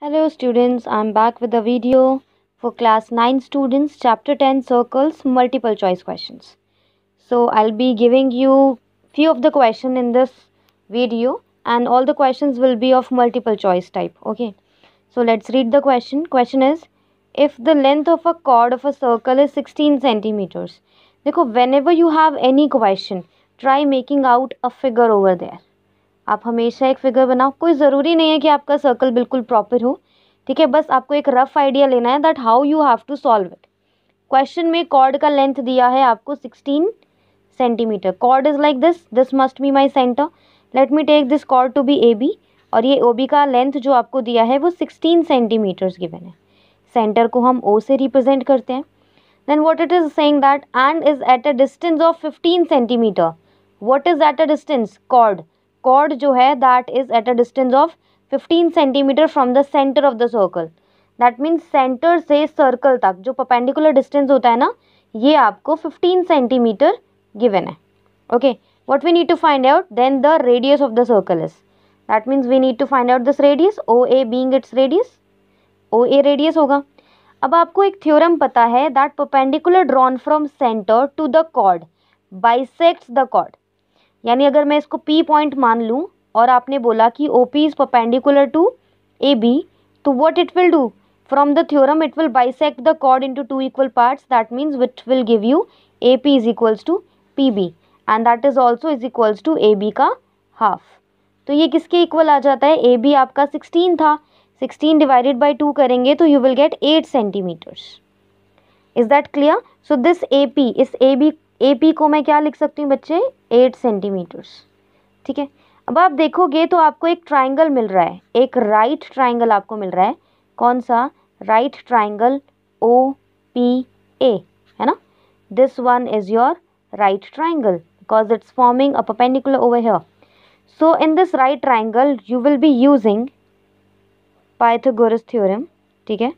Hello students, I'm back with a video for class 9 students, chapter 10 circles, multiple choice questions. So I'll be giving you few of the question in this video and all the questions will be of multiple choice type. Okay, so let's read the question. Question is, if the length of a chord of a circle is 16 centimeters. देखो, whenever you have any question, try making out a figure over there. आप हमेशा एक figure बनाओ. कोई ज़रूरी नहीं है कि आपका सर्कल बिल्कुल प्रॉपर हो, ठीक है. बस आपको एक रफ आइडिया लेना है that how you have to solve it. Question में कॉर्ड का लेंथ दिया है आपको 16 centimetre. Chord is like this must be my centre. Let me take this chord to be A B और ये ओ बी का लेंथ जो आपको दिया है वो 16 सेंटीमीटर्स गिवन है. सेंटर को हम ओ से रिप्रेजेंट करते हैं. Then what it is saying that and is at a distance of 15 centimeter. What is at a distance? Chord. Chord जो है that is at a distance of 15 centimeter from the center of the circle. That means center से circle तक जो perpendicular distance होता है ना, ये आपको 15 सेंटीमीटर गिवन है. Okay, what we need to find out then the radius of the circle is. That means we need to find out this radius, O A being its radius. O A radius होगा. अब आपको एक theorem पता है that perpendicular drawn from center to the chord bisects the chord. यानी अगर मैं इसको P पॉइंट मान लूँ और आपने बोला कि OP is perpendicular to AB, तो what it will do from the theorem, it will bisect the chord into two equal parts. That means which will give you AP is equals to PB and that is also is equals to AB का half. तो ये किसके equal आ जाता है? AB आपका 16 था, 16 divided by 2 करेंगे तो you will get 8 centimeters. Is that clear? So this AP, इस AP को मैं क्या लिख सकती हूँ बच्चे? 8 सेंटीमीटर्स. ठीक है. अब आप देखोगे तो आपको एक ट्राइंगल मिल रहा है, एक राइट ट्राइंगल आपको मिल रहा है. कौन सा? राइट ट्राइंगल OPA, है ना. This one is your right triangle because it's forming a perpendicular over here. So in this right triangle you will be using Pythagoras theorem. ठीक है,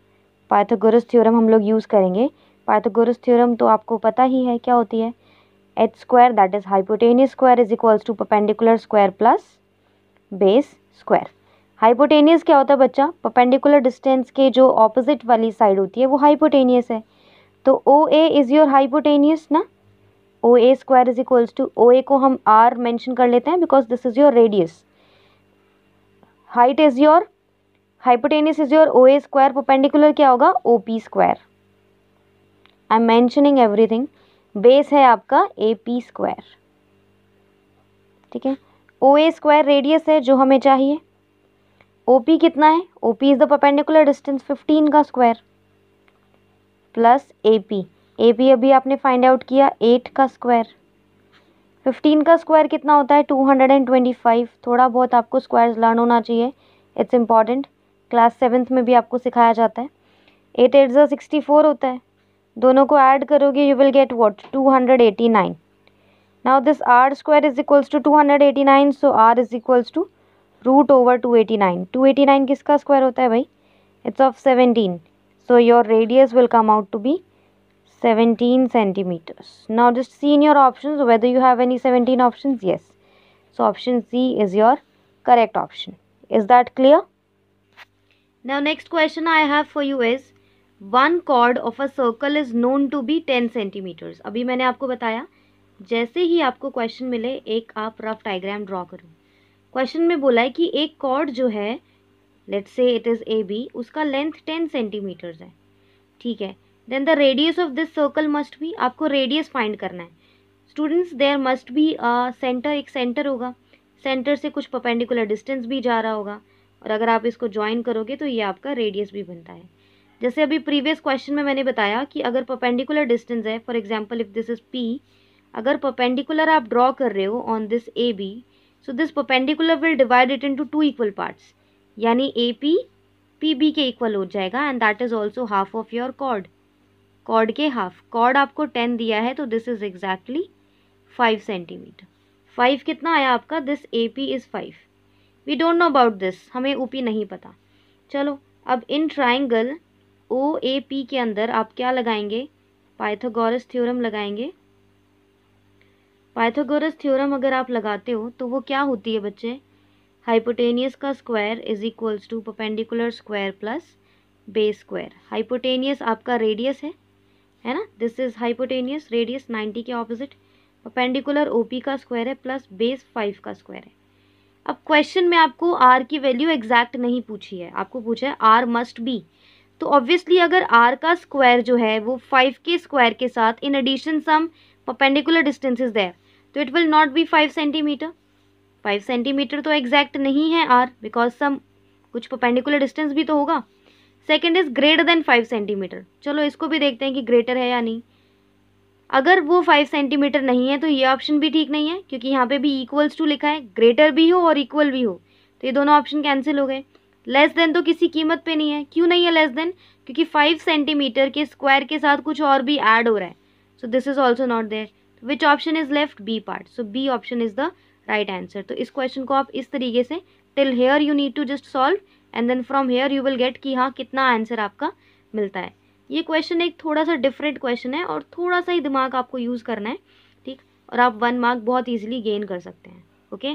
पाइथागोरस थ्योरम हम लोग यूज़ करेंगे. पाइथागोरस थ्योरम तो आपको पता ही है क्या होती है. H square that is hypotenuse square is equals to perpendicular square plus base square. Hypotenuse क्या होता है बच्चा? परपेंडिकुलर डिस्टेंस के जो ऑपोजिट वाली साइड होती है वो हाइपोटेनियस है. तो O A is your hypotenuse ना. O A square is equals to, O A को हम आर मेंशन कर लेते हैं because this is your radius. Height is your, hypotenuse is your O A square, perpendicular क्या होगा? O P square. I am mentioning everything. Base है आपका AP square. ठीक है. ओ ए स्क्वायर रेडियस है जो हमें चाहिए. OP कितना है? OP is the perpendicular distance 15 का स्क्वायर प्लस AP. AP अभी आपने फाइंड आउट किया 8 का स्क्वायर. 15 का स्क्वायर कितना होता है? 225. थोड़ा बहुत आपको स्क्वायर्स लर्न होना चाहिए, इट्स इम्पॉर्टेंट. क्लास 7th में भी आपको सिखाया जाता है. 8 8 64 होता है. दोनों को ऐड करोगे you will get what? 289. Now this r square is equals to 289, so r is equals to root over 289. 289 किसका स्क्वायर होता है भाई? It's of 17. So your radius will come out to be 17 centimeters. Now just see in your options whether you have any 17 options. Yes. So option C is your correct option. Is that clear? Now next question I have for you is, one chord of a circle is known to be 10 centimeters. अभी मैंने आपको बताया जैसे ही आपको question मिले एक आप rough diagram draw करो. क्वेश्चन में बोला है कि एक कॉर्ड जो है, let's say it is AB, उसका लेंथ 10 सेंटीमीटर्स है. ठीक है. Then the radius of this circle must be, आपको रेडियस फाइंड करना है. Students there must be center, एक सेंटर होगा, सेंटर से कुछ परपेंडिकुलर डिस्टेंस भी जा रहा होगा और अगर आप इसको ज्वाइन करोगे तो ये आपका रेडियस भी बनता है. जैसे अभी प्रीवियस क्वेश्चन में मैंने बताया कि अगर परपेंडिकुलर डिस्टेंस है, for example if this is P, अगर परपेंडिकुलर आप ड्रॉ कर रहे हो on this AB, so this perpendicular will divide it into two equal parts. यानी AP PB के इक्वल हो जाएगा and that is also half of your chord. Chord के हाफ. कॉर्ड आपको 10 दिया है तो दिस इज एग्जैक्टली 5 सेंटीमीटर. 5 कितना आया आपका? This AP is 5. We don't know about this, हमें OP नहीं पता. चलो अब इन ट्राइंगल OAP के अंदर आप क्या लगाएंगे? पाइथागोरस थ्योरम लगाएंगे. पाइथागोरस थ्योरम अगर आप लगाते हो तो वो क्या होती है बच्चे? हाइपोटेनियस का square is equals to perpendicular square plus base square. Hypotenuse आपका रेडियस है ना, दिस इज हाइपोटेनियस रेडियस 90 के ऑपोजिट। परपेंडिकुलर ओपी का स्क्वायर है प्लस बेस 5 का स्क्वायर है। अब क्वेश्चन में आपको आर की वैल्यू एग्जैक्ट नहीं पूछी है, आपको पूछा है आर मस्ट बी। तो ऑब्वियसली अगर आर का स्क्वायर जो है वो 5 के स्क्वायर के साथ in addition sum perpendicular distance is there, तो it will not be 5 centimetre. 5 centimetre तो एग्जैक्ट नहीं है आर, बिकॉज सम कुछ परपेंडिकुलर डिस्टेंस भी तो होगा। Second is greater than 5 centimetre. चलो इसको भी देखते हैं कि ग्रेटर है या नहीं। अगर वो 5 सेंटीमीटर नहीं है तो ये ऑप्शन भी ठीक नहीं है, क्योंकि यहाँ पे भी इक्वल्स टू लिखा है, ग्रेटर भी हो और इक्वल भी हो, तो ये दोनों ऑप्शन कैंसिल हो गए। लेस देन तो किसी कीमत पे नहीं है। क्यों नहीं है लेस देन? क्योंकि 5 सेंटीमीटर के स्क्वायर के साथ कुछ और भी ऐड हो रहा है, so this is also not there. Which option is left? B part. So B option is the right answer. तो इस क्वेश्चन को आप इस तरीके से till here you need to just solve and then from here you will get कि हाँ कितना आंसर आपका मिलता है। ये क्वेश्चन एक थोड़ा सा डिफरेंट क्वेश्चन है और थोड़ा सा ही दिमाग आपको यूज़ करना है, ठीक, और आप 1 मार्क बहुत इजीली गेन कर सकते हैं। Okay,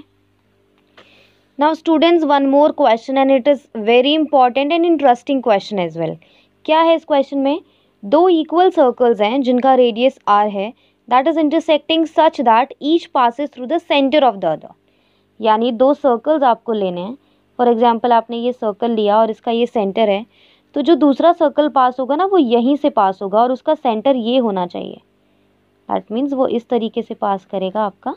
now students one more question and it is very important and interesting question as well. क्या है इस क्वेश्चन में? दो इक्वल सर्कल्स हैं जिनका रेडियस आर है, that is intersecting such that each passes through the center of the other. यानी दो सर्कल्स आपको लेने हैं। फॉर एग्जाम्पल आपने ये सर्कल लिया और इसका ये सेंटर है, तो जो दूसरा सर्कल पास होगा ना वो यहीं से पास होगा और उसका सेंटर ये होना चाहिए। दैट मीन्स वो इस तरीके से पास करेगा आपका,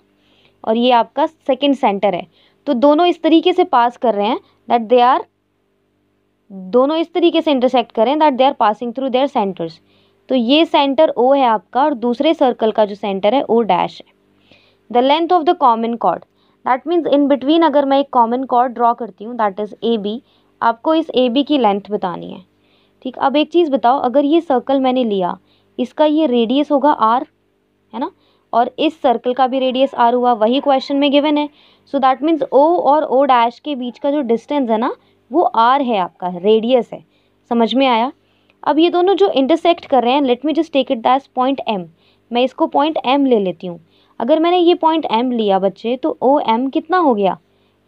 और ये आपका सेकंड सेंटर है। तो दोनों इस तरीके से पास कर रहे हैं दैट दे आर, दोनों इस तरीके से इंटरसेक्ट करें that they are passing through their centers. तो ये सेंटर ओ है आपका और दूसरे सर्कल का जो सेंटर है ओ डैश है। The length of the common chord, that means in between अगर मैं एक कॉमन कॉर्ड ड्रॉ करती हूँ दैट इज ए बी, आपको इस ए बी की लेंथ बतानी है। ठीक, अब एक चीज़ बताओ, अगर ये सर्कल मैंने लिया, इसका ये रेडियस होगा आर, है ना, और इस सर्कल का भी रेडियस आर हुआ, वही क्वेश्चन में गिवन है। सो दैट मीन्स ओ और ओ डैश के बीच का जो डिस्टेंस है ना वो आर है, आपका रेडियस है। समझ में आया? अब ये दोनों जो इंटरसेक्ट कर रहे हैं, let me just take it that point M. मैं इसको पॉइंट एम ले लेती हूँ। अगर मैंने ये पॉइंट एम लिया बच्चे, तो ओ एम कितना हो गया?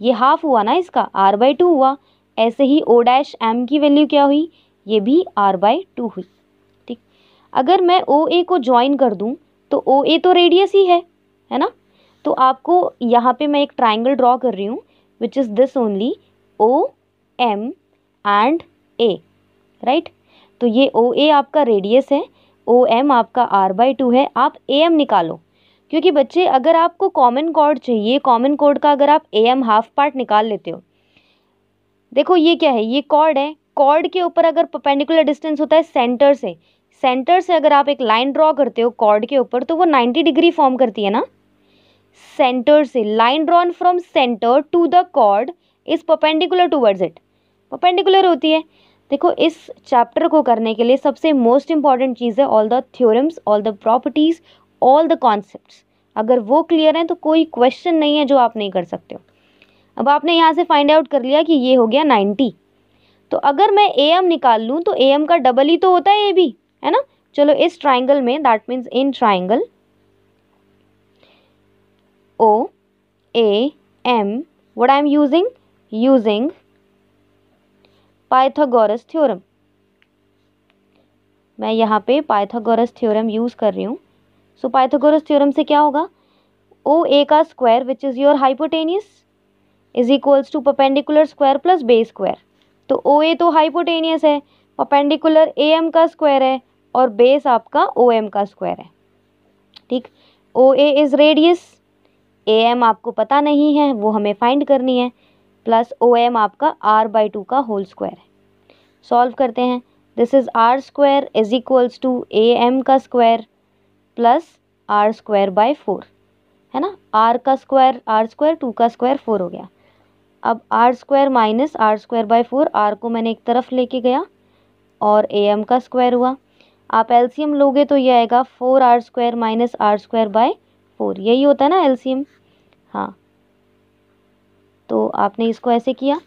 ये हाफ हुआ ना इसका, आर बाई 2 हुआ। ऐसे ही ओ डैश एम की वैल्यू क्या हुई? ये भी आर बाई 2 हुई। ठीक, अगर मैं ओ ए को ज्वाइन कर दूं तो ओ ए तो रेडियस ही है ना। तो आपको यहाँ पे मैं एक ट्राइंगल ड्रॉ कर रही हूँ which is this only, O M and A, right. तो ये ओ ए आपका रेडियस है, ओ एम आपका आर बाई 2 है। आप ए एम निकालो, क्योंकि बच्चे अगर आपको कॉमन कॉर्ड चाहिए, कॉमन कॉर्ड का अगर आप ए एम हाफ पार्ट निकाल लेते हो, देखो ये क्या है, ये कॉर्ड है। कॉर्ड के ऊपर अगर परपेंडिकुलर डिस्टेंस होता है सेंटर से, सेंटर से अगर आप एक लाइन ड्रॉ करते हो कॉर्ड के ऊपर, तो वो 90 डिग्री फॉर्म करती है ना। सेंटर से line drawn from center to the chord is perpendicular towards it, perpendicular होती है। देखो इस चैप्टर को करने के लिए सबसे मोस्ट इंपॉर्टेंट चीज़ है all the theorems, all the properties, all the concepts. अगर वो क्लियर हैं तो कोई क्वेश्चन नहीं है जो आप नहीं कर सकते हो। अब आपने यहाँ से फाइंड आउट कर लिया कि ये हो गया 90, तो अगर मैं ए एम निकाल लूँ तो ए एम का डबल ही तो होता है ए बी, है ना। चलो इस ट्राइंगल में, that means in triangle O A M, what I am using Pythagoras theorem. मैं यहाँ पे पाइथागोरस थ्योरम यूज़ कर रही हूँ। सो पाइथागोरस थ्योरम से क्या होगा, ओ ए का square which is your hypotenuse is equals to perpendicular square plus base square. तो ओ ए तो हाइपोटेनियस है, परपेंडिकुलर ए एम का स्क्वायर है और बेस आपका ओ एम का स्क्वायर है। ठीक, O A is radius, A M आपको पता नहीं है, वो हमें फाइंड करनी है, प्लस ओ एम आपका आर बाई 2 का होल स्क्वायर है। सॉल्व करते हैं। This is R square is equals to A M का square plus R square by 4, है ना। आर स्क्वायर 2 का स्क्वायर 4 हो गया। अब R square minus R square by 4, R को मैंने एक तरफ लेके गया और ए एम का स्क्वायर हुआ। आप एलसीएम लोगे तो ये आएगा 4 R square minus R square by 4, यही होता है ना एलसीएम। हाँ, तो आपने इसको ऐसे किया,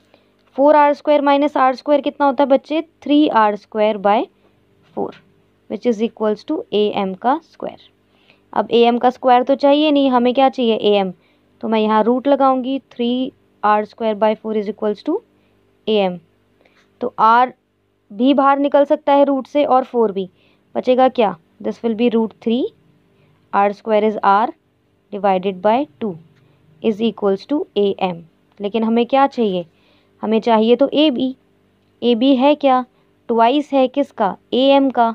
4 R square minus R square कितना होता है बच्चे, 3 R square by 4 which is equals to A M का स्क्वायर। अब ए एम का स्क्वायर तो चाहिए नहीं, हमें क्या चाहिए, ए एम। तो मैं यहाँ रूट लगाऊंगी, 3 R square by 4 is equals to AM। तो R भी बाहर निकल सकता है रूट से और 4 भी, बचेगा क्या, this will be √3 R square is R divided by 2 is equals to AM। लेकिन हमें क्या चाहिए, हमें चाहिए तो ए बी है क्या, ट्वाइस है किसका, AM का,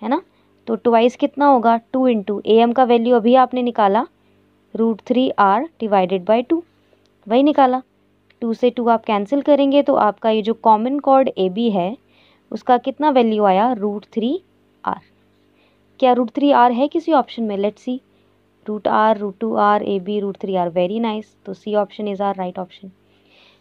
है ना। तो ट्वाइस कितना होगा, 2 इंटू AM का वैल्यू अभी आपने निकाला √3R डिवाइडेड बाय 2, वही निकाला। 2 से 2 आप कैंसिल करेंगे तो आपका ये जो कॉमन कॉर्ड AB है उसका कितना वैल्यू आया, √3R। क्या √3R है किसी ऑप्शन में, let's see, √R, √2R, AB, √3R, very nice. तो C option is our right option.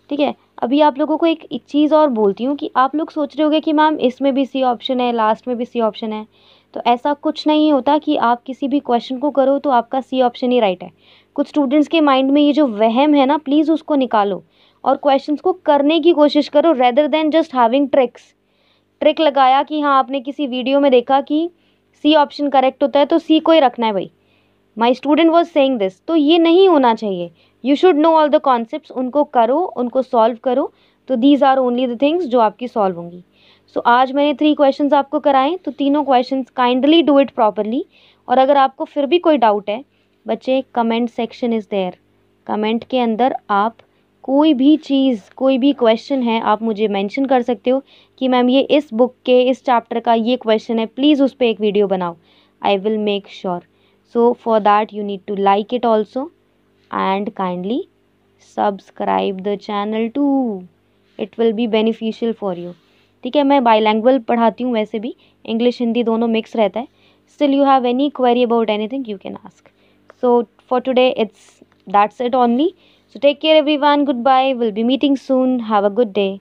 ठीक है, अभी आप लोगों को एक चीज़ और बोलती हूँ कि आप लोग सोच रहे होंगे कि मैम इसमें भी सी ऑप्शन है, लास्ट में भी सी ऑप्शन है। तो ऐसा कुछ नहीं होता कि आप किसी भी क्वेश्चन को करो तो आपका सी ऑप्शन ही राइट है। कुछ स्टूडेंट्स के माइंड में ये जो वहम है ना, प्लीज़ उसको निकालो और क्वेश्चंस को करने की कोशिश करो rather than just having trick लगाया कि हाँ आपने किसी वीडियो में देखा कि सी ऑप्शन करेक्ट होता है तो सी को ही रखना है भाई, my student was saying this. तो ये नहीं होना चाहिए। You should know all the concepts, उनको करो, उनको सॉल्व करो। तो these are only the things जो आपकी सॉल्व होंगी। सो आज मैंने 3 क्वेश्चंस आपको कराए, तो तीनों questions kindly do it properly. और अगर आपको फिर भी कोई डाउट है बच्चे, comment section is there, comment के अंदर आप कोई भी चीज़, कोई भी क्वेश्चन है आप मुझे मेंशन कर सकते हो कि मैम ये इस बुक के इस चैप्टर का ये क्वेश्चन है, प्लीज़ उस पर एक वीडियो बनाओ। I will make sure. So for that you need to like it also and kindly subscribe the channel too. It will be beneficial for you. ठीक है, मैं bilingual पढ़ाती हूँ वैसे भी, इंग्लिश हिंदी दोनों मिक्स रहता है। Still you have any query about anything you can ask. So for today that's it only. So take care everyone, goodbye, we'll be meeting soon, have a good day.